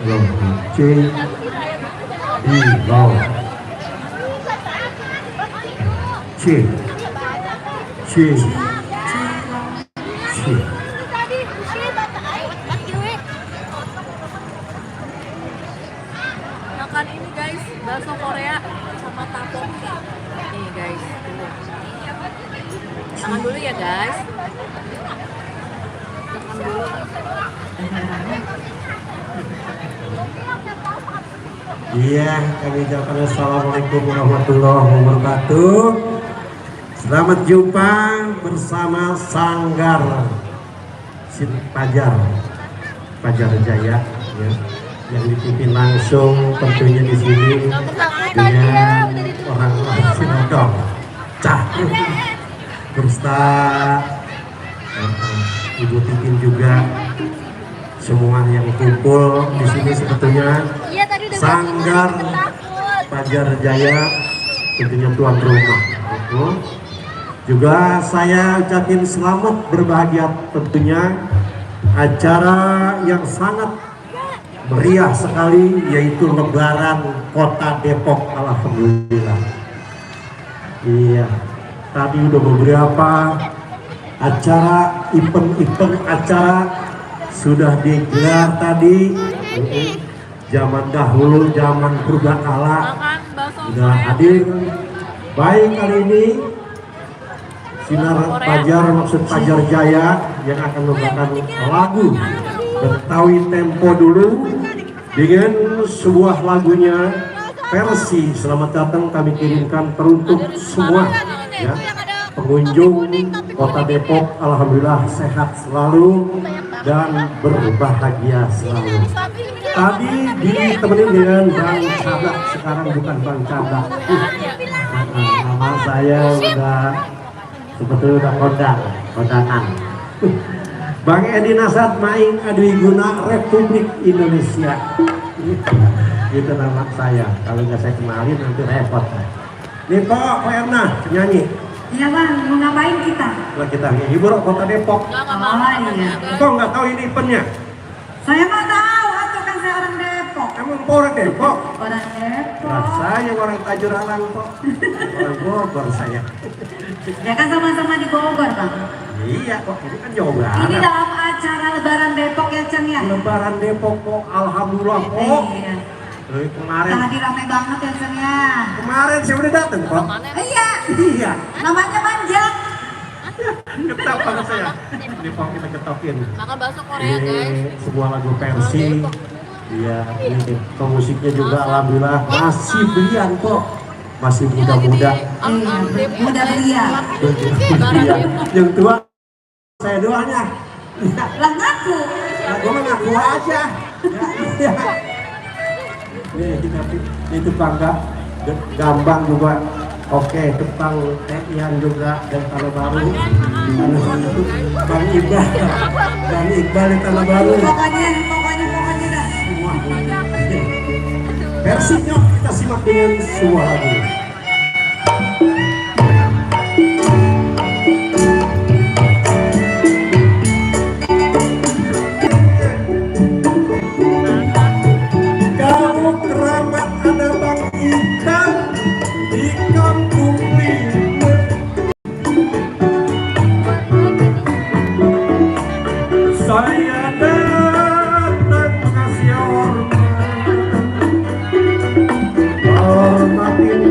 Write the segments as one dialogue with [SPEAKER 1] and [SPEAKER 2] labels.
[SPEAKER 1] Lo C D Lo C C C.
[SPEAKER 2] Makan ini guys, bakso Korea sama tteokbokki. Nih guys, makan dulu ya guys. Makan dulu.
[SPEAKER 1] Iya, kami ucapkan assalamualaikum warahmatullahi wabarakatuh. Selamat jumpa bersama Sanggar Pajar Jaya, ya, yang dipimpin langsung tentunya di sini dengan orang-orang Sinodok, berserta Ibu Titin juga, semua yang kumpul di sini sebetulnya Sanggar Pajar Jaya tentunya tuan rumah. Juga saya ucapin selamat berbahagia tentunya acara yang sangat meriah sekali, yaitu Lebaran Kota Depok. Alhamdulillah. Iya, tadi udah beberapa acara, event acara sudah digelar tadi. Zaman dahulu, zaman purbakala sudah hadir. Baik, kali ini Sinar Pajar, maksud Pajar Jaya, yang akan membawakan lagu Betawi Tempo dulu dengan sebuah lagunya versi Selamat Datang kami kirimkan teruntuk semua ya pengunjung Kota Depok. Alhamdulillah sehat selalu dan berbahagia selalu. Tadi ditemenin dengan Bang Cadak, sekarang bukan Bang Cadak. Nama saya udah sebetulnya udah kondangan. Bang Edi Nasad Maing Adwiguna Republik Indonesia. Itu nama saya. Kalau nggak saya kenalin nanti repot. Nih Pak Erna nyanyi.
[SPEAKER 3] Iya bang, mau ngapain kita?
[SPEAKER 1] Lah kita hibur Kota Depok.
[SPEAKER 3] Oh iya.
[SPEAKER 1] Kok nggak tahu ini eventnya?
[SPEAKER 3] Saya mau tahu, atau kan saya orang Depok.
[SPEAKER 1] Emang orang Depok?
[SPEAKER 3] Orang Depok.
[SPEAKER 1] Nah, saya orang Tajur Alang kok. Orang Bogor saya.
[SPEAKER 3] Ya kan sama-sama di Bogor bang.
[SPEAKER 1] Iya kok, ini kan Jawa Barat.
[SPEAKER 3] Ini dalam acara Lebaran Depok ya Cang ya?
[SPEAKER 1] Lebaran Depok kok, alhamdulillah kok.
[SPEAKER 3] Iya.
[SPEAKER 1] Kemarin.
[SPEAKER 3] Tadi rame banget ya Cang ya?
[SPEAKER 1] Kemarin saya udah dateng kok.
[SPEAKER 3] Iya.
[SPEAKER 1] Iya.
[SPEAKER 3] Namanya Manjak.
[SPEAKER 1] Getap banget saya. Ini kok kita getokin.
[SPEAKER 2] Makan bakso Korea guys.
[SPEAKER 1] Ini semua lagu versi. Iya, ini pemusiknya juga alhamdulillah masih belian kok. Masih muda-muda.
[SPEAKER 3] Muda belia.
[SPEAKER 1] Yang tua saya doanya.
[SPEAKER 3] Lah ngaku.
[SPEAKER 1] Nah, gue mah ngaku aja. Ya. Nih kita itu bangga. Gambang juga. Oke, Jepang, Ian juga dan Tanah Baru. Bang Iqbal, Bang Iqbal di Tanah Baru.
[SPEAKER 3] Pokoknya dah.
[SPEAKER 1] Semua. Versinya kita simak dengan sebuah lagu. Kamu keramat ada Bang Iqbal di kampung Lima. Saya datang mengasih hormat, hormatin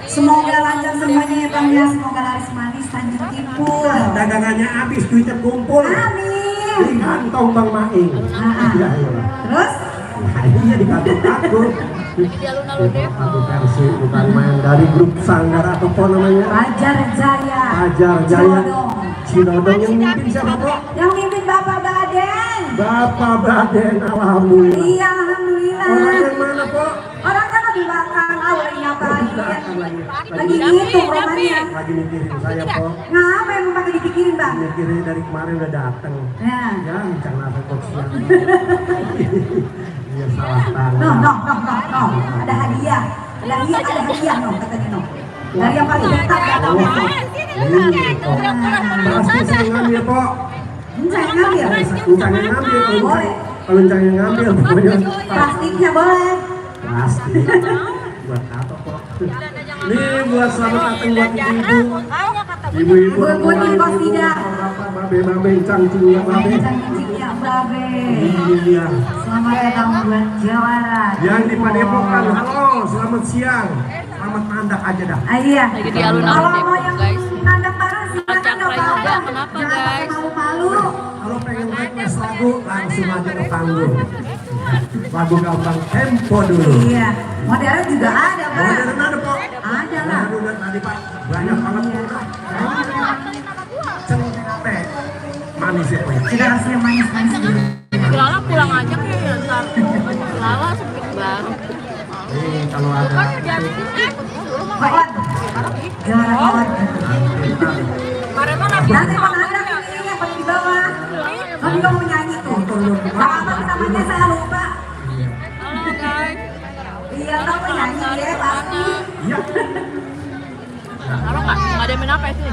[SPEAKER 3] Semoga lancar semuanya ya Bang ya. Semoga laris manis Tanjung Kipul.
[SPEAKER 1] Dagangannya habis, duitnya kumpul.
[SPEAKER 3] Amin.
[SPEAKER 1] Di kantong Bang Maing. Iya, iya.
[SPEAKER 3] Terus?
[SPEAKER 1] Nah, ini di kantong aku.
[SPEAKER 2] Di alun-alun Depok.
[SPEAKER 1] Aku versi bukan main dari grup Sanggar atau apa namanya?
[SPEAKER 3] Fajar Jaya.
[SPEAKER 1] Fajar Jaya.
[SPEAKER 3] Cinodong.
[SPEAKER 1] Cinodong yang mimpin siapa kok?
[SPEAKER 3] Yang mimpin Bapak Baden.
[SPEAKER 1] Bapak Baden, alhamdulillah.
[SPEAKER 3] Iya, alhamdulillah.
[SPEAKER 1] Orang yang mana kok?
[SPEAKER 3] Orang kan di belakang, awalnya ngapain? Lagi
[SPEAKER 1] Lagi
[SPEAKER 3] ngitung romanya.
[SPEAKER 1] lagi mikirin saya kok.
[SPEAKER 3] Ngapa emang pakai dipikirin Bang?
[SPEAKER 1] Mikirin dari kemarin udah datang.
[SPEAKER 3] Ya.
[SPEAKER 1] Ya, bincang apa kok siang. Iya salah tangan.
[SPEAKER 3] No. Ada hadiah. Ada hadiah no, katanya no. Dari yang paling dekat datang.
[SPEAKER 1] Pasti saya ngambil kok.
[SPEAKER 3] Saya ngambil.
[SPEAKER 1] Bukan yang ngambil,
[SPEAKER 3] Boleh.
[SPEAKER 1] kalau yang ngambil pokoknya
[SPEAKER 3] Plastiknya boleh.
[SPEAKER 1] plastik. Buat apa kok? Ini buat selamat datang buat ibu-ibu. Ibu-ibu
[SPEAKER 3] Ibu-ibu di pos tidak.
[SPEAKER 1] Babe cangcing ya babe.
[SPEAKER 3] Canggih-canggihnya Babe.
[SPEAKER 1] Iya.
[SPEAKER 3] Selamat datang buat Jawaran.
[SPEAKER 1] Yang di Padepokan, halo, selamat siang. Selamat nandak aja dah.
[SPEAKER 3] Iya.
[SPEAKER 2] Lagi di alun-alun
[SPEAKER 3] Kalau mau
[SPEAKER 2] Depok,
[SPEAKER 3] yang
[SPEAKER 2] guys.
[SPEAKER 3] nandak bareng silakan
[SPEAKER 2] Cakra
[SPEAKER 3] nggak
[SPEAKER 2] juga,
[SPEAKER 3] apa-apa.
[SPEAKER 2] kenapa,
[SPEAKER 3] Jangan pakai
[SPEAKER 2] guys?
[SPEAKER 3] malu-malu.
[SPEAKER 1] Kalau pengen request lagu, langsung aja ke panggung. Lagu gampang tempo dulu.
[SPEAKER 3] Iya. Modelnya juga ada Pak.
[SPEAKER 1] Modern ada kok.
[SPEAKER 3] Ada lah.
[SPEAKER 1] Aduh, tadi Pak, banyak banget. Centek. Manis ya Pak.
[SPEAKER 3] Kita kasih yang manis-manis dulu.
[SPEAKER 2] Lala pulang aja kayaknya ntar. Lala sempit banget.
[SPEAKER 1] Nih kalau ada
[SPEAKER 3] Kawan. Jawaran kawan.
[SPEAKER 2] Kemarin mah
[SPEAKER 3] Nanti Bang Anda ini yang paling di bawah. Nanti kamu nyanyi tuh. Apa namanya saya lupa.
[SPEAKER 2] halo guys.
[SPEAKER 3] Iya kamu nyanyi ya pasti.
[SPEAKER 1] Iya.
[SPEAKER 2] Taruh nggak? Nggak ada yang main apa ya sini?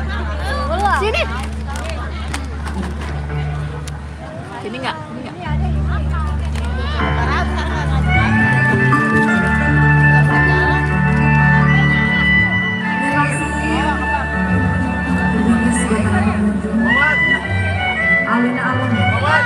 [SPEAKER 2] Sini. Sini nggak? Sini nggak?
[SPEAKER 3] Terima kasih. Ini sudah pengunjung. Alun-alun.
[SPEAKER 2] Dah.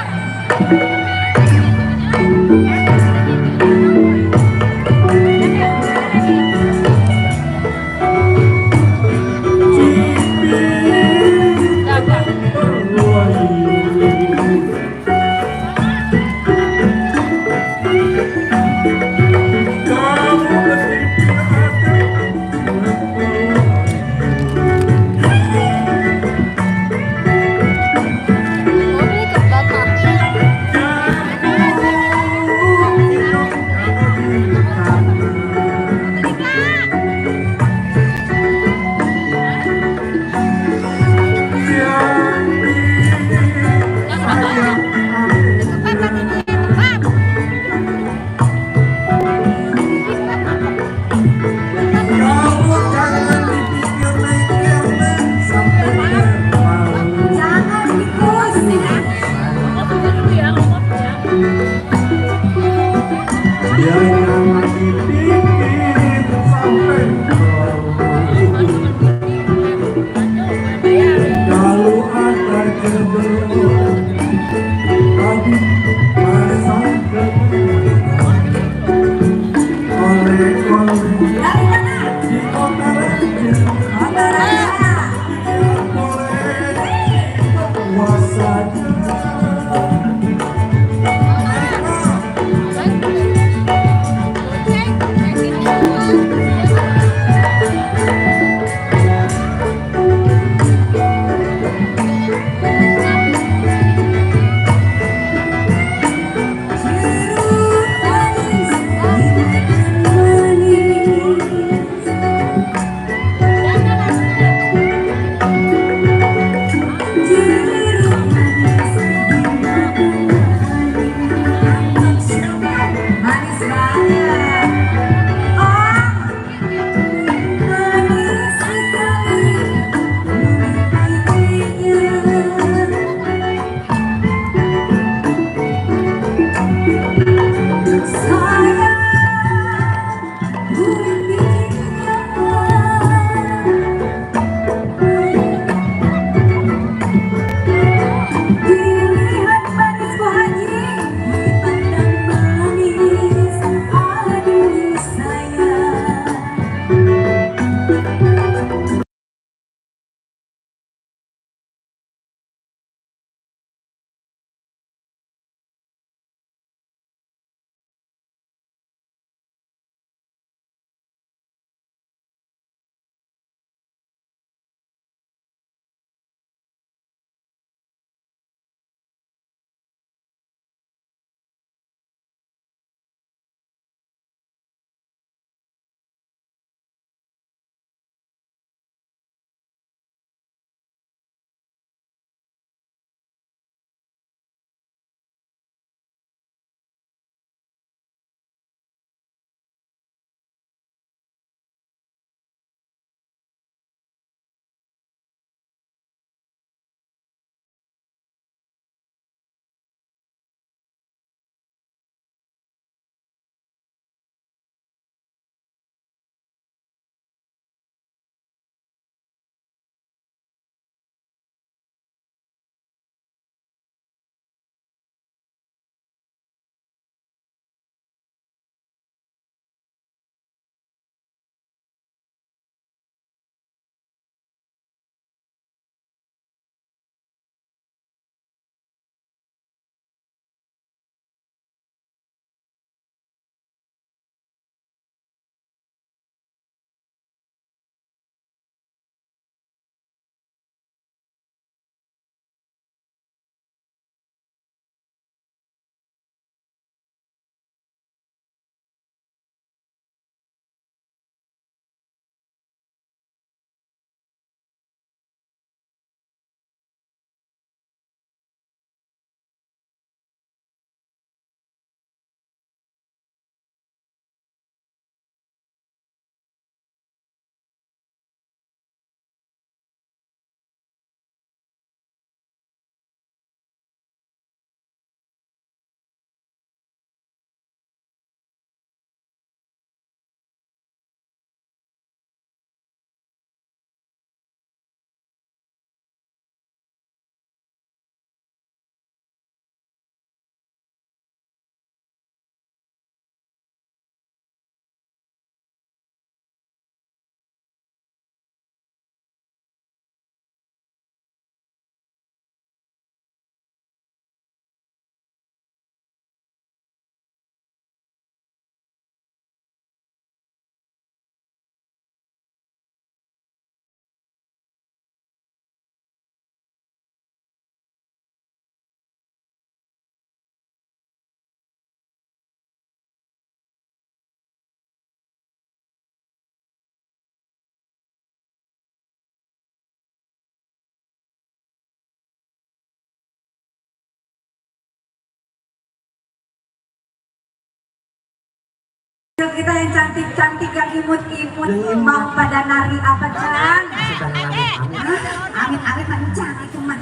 [SPEAKER 3] kita yang cantik-cantik, yang imut-imut,
[SPEAKER 1] Yang imut.
[SPEAKER 3] mau pada nari apa Cang?
[SPEAKER 1] Sedang amit-amit.
[SPEAKER 3] Amit-amit mancang itu mah.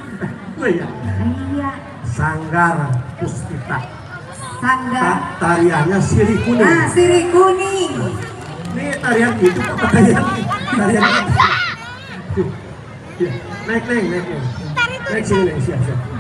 [SPEAKER 1] Oh iya.
[SPEAKER 3] Iya,
[SPEAKER 1] Sanggar Puspita.
[SPEAKER 3] sangga.
[SPEAKER 1] Tariannya sirih kuning.
[SPEAKER 3] Nah, sirih kuning.
[SPEAKER 1] Ini tarian itu apa tarian? Tarian itu. Ya, naik. Naik sini, naik siap.